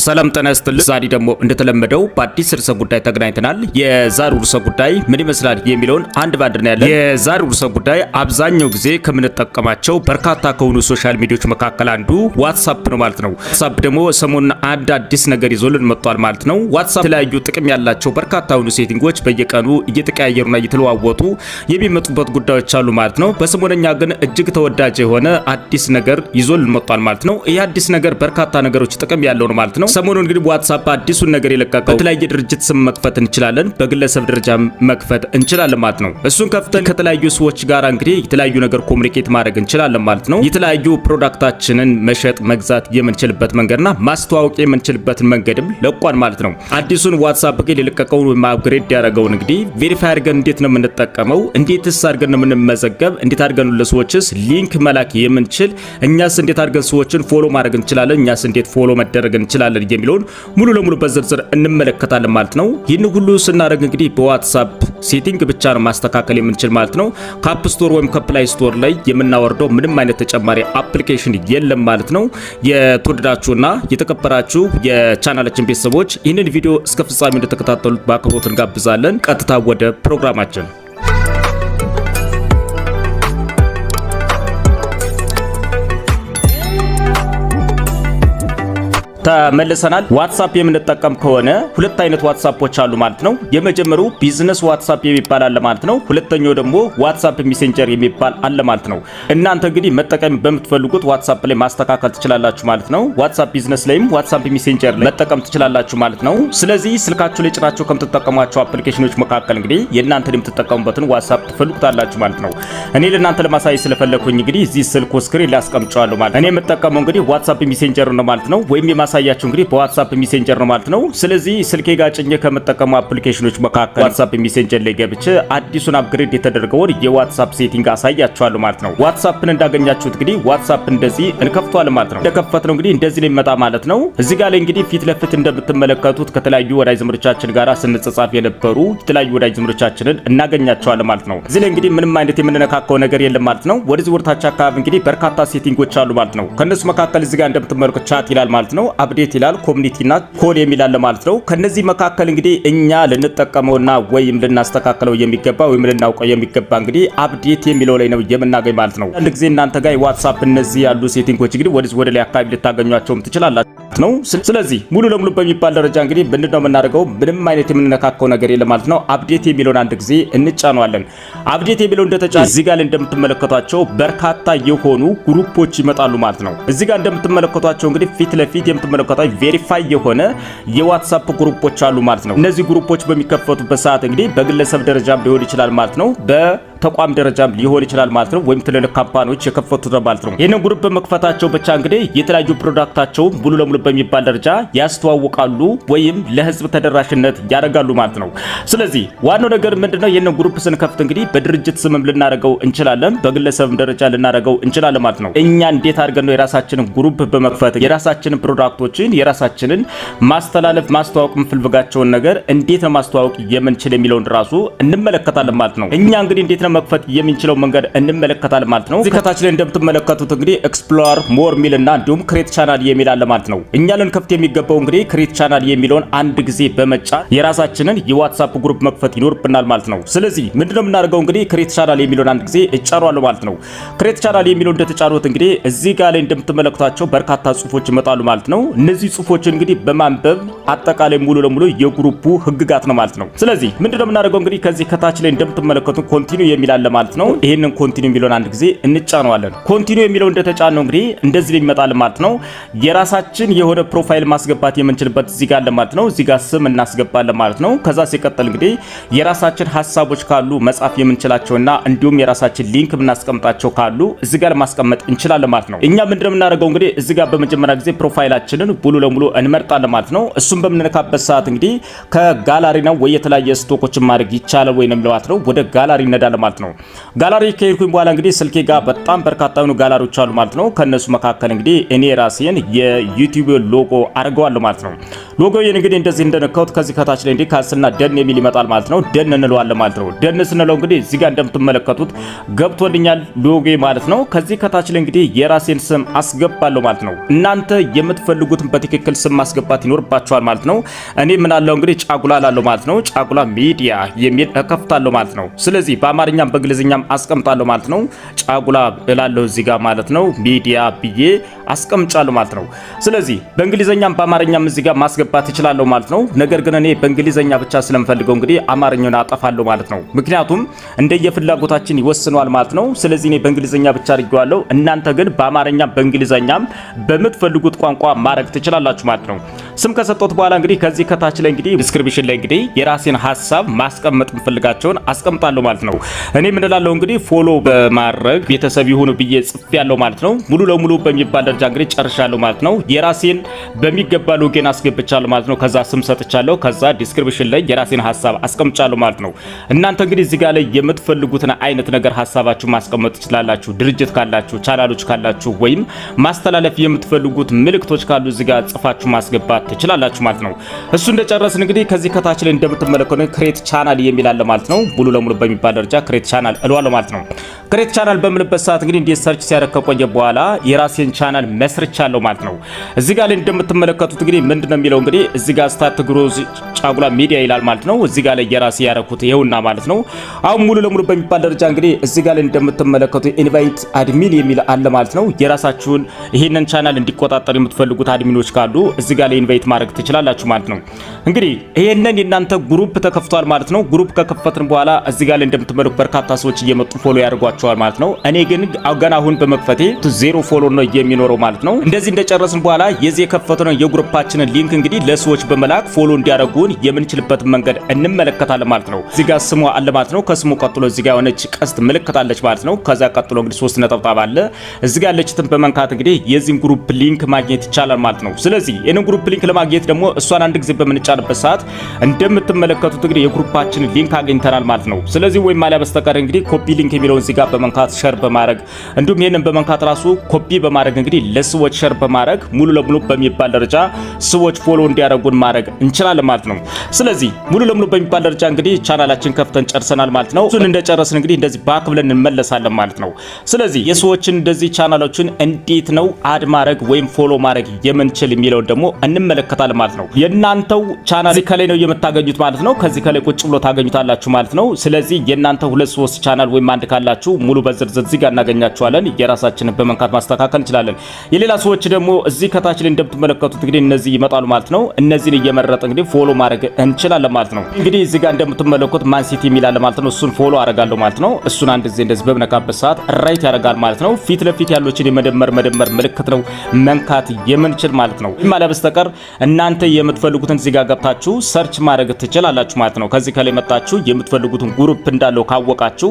ሰላም ጤና ይስጥልኝ። ዛሬ ደግሞ እንደተለመደው በአዲስ ርዕሰ ጉዳይ ተገናኝተናል። የዛሬው ርዕሰ ጉዳይ ምን ይመስላል የሚለውን አንድ ባንድ ነው ያለን። የዛሬው ርዕሰ ጉዳይ አብዛኛው ጊዜ ከምንጠቀማቸው በርካታ ከሆኑ ሶሻል ሚዲያዎች መካከል አንዱ ዋትስአፕ ነው ማለት ነው። ዋትስአፕ ደግሞ ሰሞኑን አንድ አዲስ ነገር ይዞልን መጥቷል ማለት ነው። ዋትስአፕ የተለያዩ ጥቅም ያላቸው በርካታ የሆኑ ሴቲንጎች በየቀኑ እየተቀያየሩና እየተለዋወጡ የሚመጡበት ጉዳዮች አሉ ማለት ነው። በሰሞነኛ ግን እጅግ ተወዳጅ የሆነ አዲስ ነገር ይዞልን መጥቷል ማለት ነው። ይህ አዲስ ነገር በርካታ ነገሮች ጥቅም ያለው ነው ማለት ነው። ሰሞኑን እንግዲህ ዋትስአፕ አዲሱን ነገር የለቀቀው በተለያየ ድርጅት ስም መክፈት እንችላለን፣ በግለሰብ ደረጃ መክፈት እንችላለን ማለት ነው። እሱን ከፍተን ከተለያዩ ሰዎች ጋር እንግዲህ የተለያዩ ነገር ኮሙኒኬት ማድረግ እንችላለን ማለት ነው። የተለያዩ ፕሮዳክታችንን መሸጥ መግዛት የምንችልበት መንገድና ማስተዋወቅ የምንችልበትን መንገድም ለቋል ማለት ነው። አዲሱን ዋትስአፕ ግን የለቀቀው አፕግሬድ ያደረገው እንግዲህ ቬሪፋይ አድርገን እንዴት ነው የምንጠቀመው፣ እንዴትስ አድርገን ነው የምንመዘገብ፣ እንዴት አድርገን ለሰዎችስ ሊንክ መላክ የምንችል፣ እኛስ እንዴት አድርገን ሰዎችን ፎሎ ማድረግ እንችላለን፣ እኛስ እንዴት ፎሎ መደረግ እንችላለን የሚለውን ሙሉ ለሙሉ በዝርዝር እንመለከታለን ማለት ነው። ይህን ሁሉ ስናደርግ እንግዲህ በዋትስአፕ ሴቲንግ ብቻ ነው ማስተካከል የምንችል ማለት ነው። ከአፕ ስቶር ወይም ከፕላይ ስቶር ላይ የምናወርደው ምንም አይነት ተጨማሪ አፕሊኬሽን የለም ማለት ነው። የተወደዳችሁና የተከበራችሁ የቻናላችን ቤተሰቦች ይህንን ቪዲዮ እስከ ፍጻሜው እንድትከታተሉት በአክብሮት እንጋብዛለን። ቀጥታ ወደ ፕሮግራማችን ተመልሰናል። ዋትስአፕ የምንጠቀም ከሆነ ሁለት አይነት ዋትስአፖች አሉ ማለት ነው። የመጀመሪያው ቢዝነስ ዋትስአፕ የሚባል አለ ማለት ነው። ሁለተኛው ደግሞ ዋትስአፕ ሜሴንጀር የሚባል አለ ማለት ነው። እናንተ እንግዲህ መጠቀም በምትፈልጉት ዋትስአፕ ላይ ማስተካከል ትችላላችሁ ማለት ነው። ዋትስአፕ ቢዝነስ ላይም ዋትስአፕ ሜሴንጀር ላይ መጠቀም ትችላላችሁ ማለት ነው። ስለዚህ ስልካችሁ ላይ ጭናችሁ ከምትጠቀሟቸው አፕሊኬሽኖች መካከል እንግዲህ የእናንተን የምትጠቀሙበትን ዋትስአፕ ትፈልጉታላችሁ ማለት ነው። እኔ ለእናንተ ለማሳየት ስለፈለኩኝ እንግዲህ እዚህ ስልኩ ስክሪን ላይ አስቀምጫለሁ ማለት ነው። እኔ የምጠቀመው እንግዲህ ዋትስአፕ ሜሴንጀር ነው ማለት ነው። ወይም ሳያችሁ እንግዲህ በዋትስአፕ ሜሴንጀር ነው ማለት ነው። ስለዚህ ስልኬ ጋር ጭኜ ከመጠቀሙ አፕሊኬሽኖች መካከል ዋትስአፕ ሜሴንጀር ላይ ገብቼ አዲሱን አፕግሬድ የተደረገውን የዋትስአፕ ሴቲንግ አሳያችኋለሁ ማለት ነው። ዋትስአፕን እንዳገኛችሁት እንግዲህ ዋትስአፕ እንደዚህ እንከፍቷለን ማለት ነው። እንደከፈትነው እንግዲህ እንደዚህ ላይ መጣ ማለት ነው። እዚህ ጋር ላይ እንግዲህ ፊት ለፊት እንደምትመለከቱት ከተለያዩ ወዳጅ ዘመዶቻችን ጋር ስንጻጻፍ የነበሩ የተለያዩ ወዳጅ ዘመዶቻችንን እናገኛቸዋለን ማለት ነው። እዚህ ላይ እንግዲህ ምንም አይነት የምንነካካው ነገር የለም ማለት ነው። ወደዚህ ወርታች አካባቢ እንግዲህ በርካታ ሴቲንጎች አሉ ማለት ነው። ከነሱ መካከል እዚህ ጋር እንደምትመለከቱት ቻት ይላል ማለት ነው። አፕዴት ይላል፣ ኮሚኒቲና ኮል የሚላል ማለት ነው። ከነዚህ መካከል እንግዲህ እኛ ልንጠቀመውና ወይም ልናስተካክለው የሚገባ ወይም ልናውቀው የሚገባ እንግዲህ አፕዴት የሚለው ላይ ነው የምናገኝ ማለት ነው። አንድ ጊዜ እናንተ ጋር ዋትስአፕ እነዚህ ያሉ ሴቲንጎች እንግዲህ ወደ ላይ አካባቢ ልታገኟቸውም ትችላላችሁ ነው። ስለዚህ ሙሉ ለሙሉ በሚባል ደረጃ እንግዲህ ምንድነው የምናደርገው? ምንም አይነት የምንነካካው ነገር የለም ማለት ነው። አፕዴት የሚለውን አንድ ጊዜ እንጫነዋለን። አፕዴት የሚለው እንደተጫነ እዚህ ጋር እንደምትመለከቷቸው በርካታ የሆኑ ግሩፖች ይመጣሉ ማለት ነው። እዚህ ጋር እንደምትመለከቷቸው እንግዲህ ፊት ለፊት የምትመለከቷቸው ቬሪፋይ የሆነ የዋትስአፕ ግሩፖች አሉ ማለት ነው። እነዚህ ግሩፖች በሚከፈቱበት ሰዓት እንግዲህ በግለሰብ ደረጃም ሊሆን ይችላል ማለት ነው፣ በተቋም ደረጃም ሊሆን ይችላል ማለት ነው፣ ወይም ትልልቅ ካምፓኒዎች የከፈቱት ማለት ነው። ይሄንን ግሩፕ በመክፈታቸው ብቻ እንግዲህ የተለያዩ ፕሮዳክታቸው ሙሉ ለሙሉ በሚባል ደረጃ ያስተዋውቃሉ ወይም ለህዝብ ተደራሽነት ያደርጋሉ ማለት ነው። ስለዚህ ዋናው ነገር ምንድነው? ይሄንን ግሩፕ ስንከፍት እንግዲህ በድርጅት ስምም ልናደርገው እንችላለን፣ በግለሰብም ደረጃ ልናደርገው እንችላለን ማለት ነው። እኛ እንዴት አድርገን ነው የራሳችንን ግሩፕ በመክፈት የራሳችንን ፕሮዳክቶችን የራሳችንን ማስተላለፍ ማስተዋወቅ የምንፈልጋቸውን ነገር እንዴት ነው ማስተዋወቅ የምንችል የሚለውን ራሱ እንመለከታለን ማለት ነው። እኛ እንግዲህ እንዴት ነው መክፈት የምንችለው መንገድ እንመለከታለን ማለት ነው። እዚህ ከታች ላይ እንደምትመለከቱት እንግዲህ ኤክስፕሎር ሞር ሚልና እንዲሁም ክሬት ቻናል የሚል አለ ማለት ነው። እኛ ልንከፍት የሚገባው እንግዲህ ክሬት ቻናል የሚለውን አንድ ጊዜ በመጫን የራሳችንን የዋትስአፕ ግሩፕ መክፈት ይኖርብናል ማለት ነው። ስለዚህ ምንድነው የምናደርገው? እንግዲህ ክሬት ቻናል የሚለውን አንድ ጊዜ እጫኗለሁ ማለት ነው። ክሬት ቻናል የሚለውን እንደተጫኑት እንግዲህ እዚህ ጋር ላይ እንደምትመለከቷቸው በርካታ ጽሁፎች ይመጣሉ ማለት ነው። እነዚህ ጽሁፎች እንግዲህ በማንበብ አጠቃላይ ሙሉ ለሙሉ የግሩፑ ህግጋት ነው ማለት ነው። ስለዚህ ምንድነው የምናደርገው? እንግዲህ ከዚህ ከታች ላይ እንደምትመለከቱት ኮንቲኒው የሚል አለ ማለት ነው። ይሄንን ኮንቲኒው የሚለውን አንድ ጊዜ እንጫነዋለን። ኮንቲኒው የሚለው እንደተጫነው እንግዲህ እንደዚህ ይመጣል ማለት ነው። የራሳችን የሆነ ፕሮፋይል ማስገባት የምንችልበት እዚህ ጋር አለ ማለት ነው። እዚህ ጋር ስም እናስገባለን ማለት ነው። ከዛ ሲቀጥል እንግዲህ የራሳችን ሐሳቦች ካሉ መጻፍ የምንችላቸውና እንዲሁም የራሳችን ሊንክ ብናስቀምጣቸው ካሉ እዚህ ጋር ማስቀመጥ እንችላለን ማለት ነው። እኛ ምንድነው የምናደርገው? እንግዲህ እዚህ ጋር በመጀመሪያ ጊዜ ፕሮፋይላችንን ሙሉ ለሙሉ እንመርጣለን ማለት ነው። እሱም በምንነካበት ሰዓት እንግዲህ ከጋላሪ ነው ወይ የተለያየ ስቶኮችን ማድረግ ይቻላል ወይ ነው ማለት ነው። ወደ ጋላሪ እንሄዳለን ማለት ማለት ነው። ጋላሪ ከሄድኩኝ በኋላ እንግዲህ ስልኬ ጋር በጣም በርካታ የሆኑ ጋላሪዎች አሉ ማለት ነው። ከነሱ መካከል እንግዲህ እኔ ራሴን የዩቲዩብ ሎጎ አድርገዋለሁ ማለት ነው። ሎጎዬን እንግዲህ እንደዚህ እንደነካሁት ከዚህ ከታች ላይ እንግዲህ ካስና ደን የሚል ይመጣል ማለት ነው። ደን እንለዋለን ማለት ነው። ደን ስንለው እንግዲህ እዚህ ጋር እንደምትመለከቱት ገብቶልኛል ሎጎዬ ማለት ነው። ከዚህ ከታች ላይ እንግዲህ የራሴን ስም አስገባለሁ ማለት ነው። እናንተ የምትፈልጉትን በትክክል ስም ማስገባት ይኖርባችኋል ማለት ነው። እኔ ምን አለው እንግዲህ ጫጉላ ላለው ማለት ነው። ጫጉላ ሚዲያ የሚል እከፍታለሁ ማለት ነው። ስለዚህ በአማርኛም በእንግሊዝኛም አስቀምጣለሁ ማለት ነው። ጫጉላ እላለሁ እዚህ ጋር ማለት ነው። ሚዲያ ብዬ አስቀምጫለሁ ማለት ነው። ስለዚህ በእንግሊዝኛም በአማርኛም እዚህ ጋር ማስገባት እችላለሁ ማለት ነው። ነገር ግን እኔ በእንግሊዝኛ ብቻ ስለምፈልገው እንግዲህ አማርኛውን አጠፋለሁ ማለት ነው። ምክንያቱም እንደየፍላጎታችን ይወስነዋል ማለት ነው። ስለዚህ እኔ በእንግሊዝኛ ብቻ አድርጌዋለሁ። እናንተ ግን በአማርኛም በእንግሊዝኛም በምትፈልጉት ቋንቋ ማድረግ ትችላላችሁ ማለት ነው። ስም ከሰጠሁት በኋላ እንግዲህ ከዚህ ከታች ላይ እንግዲህ ዲስክሪፕሽን ላይ እንግዲህ የራሴን ሐሳብ ማስቀመጥ የምፈልጋቸውን አስቀምጣለሁ ማለት ነው። እኔ ምን እላለሁ እንግዲህ ፎሎ በማድረግ ቤተሰብ ይሁኑ ብዬ ጽፌያለሁ ማለት ነው። ሙሉ ለሙሉ በሚባል ደረጃ እንግዲህ ጨርሻለሁ ማለት ነው። የራሴን በሚገባ ሎጌን አስገብቻለሁ ማለት ነው። ከዛ ስም ሰጥቻለሁ። ከዛ ዲስክሪፕሽን ላይ የራሴን ሐሳብ አስቀምጫለሁ ማለት ነው። እናንተ እንግዲህ እዚህ ጋር ላይ የምትፈልጉትን አይነት ነገር ሐሳባችሁ ማስቀመጥ ትችላላችሁ። ድርጅት ካላችሁ፣ ቻናሎች ካላችሁ ወይም ማስተላለፍ የምትፈልጉት መልእክቶች ካሉ እዚህ ጋር ጽፋችሁ ማስገባት ትችላላችሁ ማለት ነው። እሱ እንደጨረስን እንግዲህ ከዚህ ከታች ላይ እንደምትመለከቱት ክሬት ቻናል የሚል አለ ማለት ነው። ሙሉ ለሙሉ በሚባል ደረጃ ክሬት ቻናል እለዋለሁ ማለት ነው። ክሬት ቻናል በምልበት ሰዓት እንግዲህ እንደ ሰርች ሲያደርግ ከቆየ በኋላ የራሴን ቻናል መስርቻለሁ ማለት ነው። እዚህ ጋር ላይ እንደምትመለከቱት እንግዲህ ምንድነው የሚለው እንግዲህ እዚህ ጋር ስታርት ግሮዝ ጫጉላ ሚዲያ ይላል ማለት ነው። እዚህ ጋር ላይ የራሴ ያደረኩት ይኸውና ማለት ነው። አሁን ሙሉ ለሙሉ በሚባል ደረጃ እንግዲህ እዚህ ጋር ላይ እንደምትመለከቱት ኢንቫይት አድሚን የሚል አለ ማለት ነው። የራሳችሁን ይሄንን ቻናል እንዲቆጣጠሩ የምትፈልጉት አድሚኖች ካሉ እዚህ ጋር ላይ ኢንቫይት ማድረግ ትችላላችሁ ማለት ነው። እንግዲህ ይሄንን የናንተ ግሩፕ ተከፍቷል ማለት ነው። ግሩፕ ከከፈትን በኋላ እዚህ ጋር ላይ እንደምትመለከቱ በርካታ ሰዎች እየመጡ ፎሎ ያደርጓቸዋል ማለት ነው። እኔ ግን ገና አሁን በመክፈቴ 0 ፎሎ ነው የሚኖረው ማለት ነው። እንደዚህ እንደጨረስን በኋላ የዚህ የከፈተነው የግሩፓችንን ሊንክ እንግዲህ ለሰዎች በመላክ ፎሎ እንዲያደርጉን የምንችልበትን መንገድ እንመለከታለን ማለት ነው። እዚህ ጋር ስሙ አለ ማለት ነው። ከስሙ ቀጥሎ እዚህ ጋር የሆነች ቀስት ምልክት አለች ማለት ነው። ከዛ ቀጥሎ እንግዲህ 3 ነጠብጣብ አለ። እዚህ ጋር ያለችትን በመንካት እንግዲህ የዚህን ግሩፕ ሊንክ ማግኘት ይቻላል ማለት ነው። ስለዚህ ይሄንን ግሩፕ ሊንክ ለማግኘት ደግሞ እሷን አንድ ጊዜ በምንጫንበት ሰዓት እንደምትመለከቱት እንግዲህ የግሩፓችንን ሊንክ አግኝተናል ማለት ነው። ስለዚህ ወይም ማሊያ በስተቀር እንግዲህ ኮፒ ሊንክ የሚለውን እዚህ ጋር በመንካት ሸር በማድረግ እንዲሁም ይሄንን በመንካት ራሱ ኮፒ በማድረግ እንግዲህ ለሰዎች ሸር በማድረግ ሙሉ ለሙሉ በሚባል ደረጃ ሰዎች ፎሎ እንዲያደርጉን ማድረግ እንችላለን ማለት ነው። ስለዚህ ሙሉ ለሙሉ በሚባል ደረጃ እንግዲህ ቻናላችን ከፍተን ጨርሰናል ማለት ነው። እሱን እንደጨረስን እንግዲህ እንደዚህ ባክ ብለን እንመለሳለን ማለት ነው። ስለዚህ የሰዎችን እንደዚህ ቻናሎችን እንዴት ነው አድ ማድረግ ወይም ፎሎ ማድረግ የምንችል የሚለው ደግሞ እንመለከታለን ማለት ነው። የናንተው ቻናል ከላይ ነው የምታገኙት ማለት ነው። ከዚህ ከላይ ቁጭ ብሎ ታገኙታላችሁ ማለት ነው። ስለዚህ የናንተ 2-3 ቻናል ወይም አንድ ካላችሁ ሙሉ በዝርዝር እዚህ ጋር እናገኛችኋለን። የራሳችንን በመንካት ማስተካከል እንችላለን። የሌላ ሰዎች ደግሞ እዚህ ከታች ላይ እንደምትመለከቱት እንግዲህ እነዚህ ይመጣሉ ማለት ነው። እነዚህን እየመረጠ እንግዲህ ፎሎ ማድረግ እንችላለን ማለት ነው። እንግዲህ እዚህ ጋር እንደምትመለከቱት ማን ሲቲ የሚላል ማለት ነው። እሱን ፎሎ አደርጋለሁ ማለት ነው። እሱን አንድ ጊዜ እንደዚህ በመነካበት ሰዓት ራይት ያደርጋል ማለት ነው። ፊት ለፊት ያሉትን የመደመር ምልክት ነው መንካት የምንችል ማለት ነው። ማለት በስተቀር እናንተ የምትፈልጉትን እዚህ ጋር ገብታችሁ ሰርች ማድረግ ትችላላችሁ ማለት ነው። ከዚህ ከላይ መጣችሁ የምትፈልጉትን ግሩፕ እንዳለው ካወቃችሁ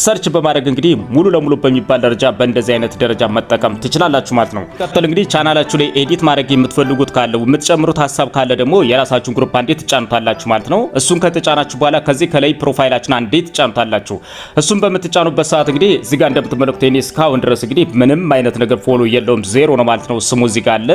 ሰርች በማድረግ እንግዲህ ሙሉ ለሙሉ በሚባል ደረጃ በእንደዚህ አይነት ደረጃ መጠቀም ትችላላችሁ ማለት ነው። ቀጥል እንግዲህ ቻናላችሁ ላይ ኤዲት ማድረግ የምትፈልጉት ካለ የምትጨምሩት ሀሳብ ካለ ደግሞ የራሳችሁን ግሩፕ አንዴ ትጫኑታላችሁ ማለት ነው። እሱን ከተጫናችሁ በኋላ ከዚህ ከላይ ፕሮፋይላችሁን አንዴ ትጫኑታላችሁ። እሱን በምትጫኑበት ሰዓት እንግዲህ እዚህ ጋር እንደምትመለከቱት እኔ እስካሁን ድረስ እንግዲህ ምንም አይነት ነገር ፎሎ የለውም 0 ነው ማለት ነው። ስሙ እዚህ ጋር አለ።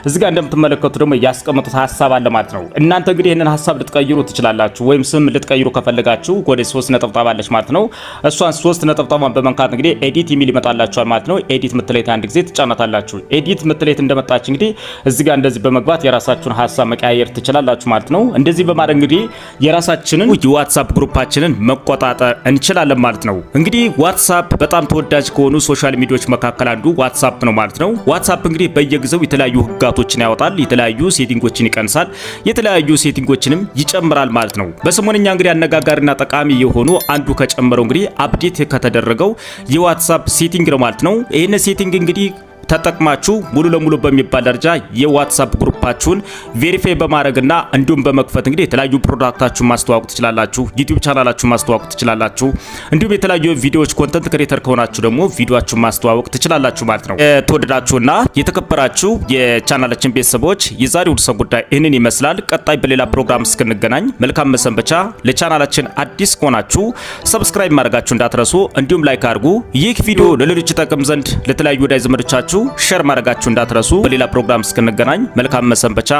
እዚህ ጋር እንደምትመለከቱት ደግሞ ያስቀመጡት ሀሳብ አለ ማለት ነው። እናንተ እንግዲህ ይሄንን ሀሳብ ልትቀይሩ ትችላላችሁ ወይም ስም ልትቀይሩ ከፈለጋችሁ ወደ 3 ነጠብጣብ አለች ማለት ነው። እሷን 3 ነጠብጣቧን በመንካት እንግዲህ ኤዲት የሚል ይመጣላችኋል ማለት ነው። ኤዲት ምትለይት አንድ ጊዜ ትጫናታላችሁ። ኤዲት ምትለይት እንደመጣች እንግዲህ እዚህ ጋር እንደዚህ በመግባት የራሳችሁን ሀሳብ መቀያየር ትችላላችሁ ማለት ነው። እንደዚህ በማድረግ እንግዲህ የራሳችንን የዋትስአፕ ግሩፓችንን መቆጣጠር እንችላለን ማለት ነው። እንግዲህ ዋትስአፕ በጣም ተወዳጅ ከሆኑ ሶሻል ሚዲያዎች መካከል አንዱ ዋትስአፕ ነው ማለት ነው። ዋትስአፕ እንግዲህ በየጊዜው የተለያዩ ህጋቶችን ያወጣል፣ የተለያዩ ሴቲንጎችን ይቀንሳል፣ የተለያዩ ሴቲንጎችንም ይጨምራል ማለት ነው። በሰሞንኛ እንግዲህ አነጋጋሪና ጠቃሚ የሆኑ አንዱ ከጨመረው እንግዲህ አፕዴት ከተደረገው የዋትስአፕ ሴቲንግ ነው ማለት ነው። ይሄን ሴቲንግ እንግዲህ ተጠቅማችሁ ሙሉ ለሙሉ በሚባል ደረጃ የዋትስአፕ ግሩፓችሁን ቬሪፋይ በማድረግና እንዲሁም በመክፈት እንግዲህ የተለያዩ ፕሮዳክታችሁን ማስተዋወቅ ትችላላችሁ። ዩቲዩብ ቻናላችሁን ማስተዋወቅ ትችላላችሁ። እንዲሁም የተለያዩ ቪዲዮዎች ኮንተንት ክሬተር ከሆናችሁ ደግሞ ቪዲዮአችሁን ማስተዋወቅ ትችላላችሁ ማለት ነው። ተወደዳችሁና የተከበራችሁ የቻናላችን ቤተሰቦች የዛሬው ርዕሰ ጉዳይ ይህንን ይመስላል። ቀጣይ በሌላ ፕሮግራም እስክንገናኝ መልካም መሰንበቻ። ለቻናላችን አዲስ ከሆናችሁ ሰብስክራይብ ማድረጋችሁ እንዳትረሱ፣ እንዲሁም ላይክ አድርጉ። ይህ ቪዲዮ ለሌሎች ይጠቅም ዘንድ ለተለያዩ ወዳጅ ዘመዶቻችሁ ሼር ማድረጋችሁ እንዳትረሱ። በሌላ ፕሮግራም እስክንገናኝ መልካም መሰንበቻ።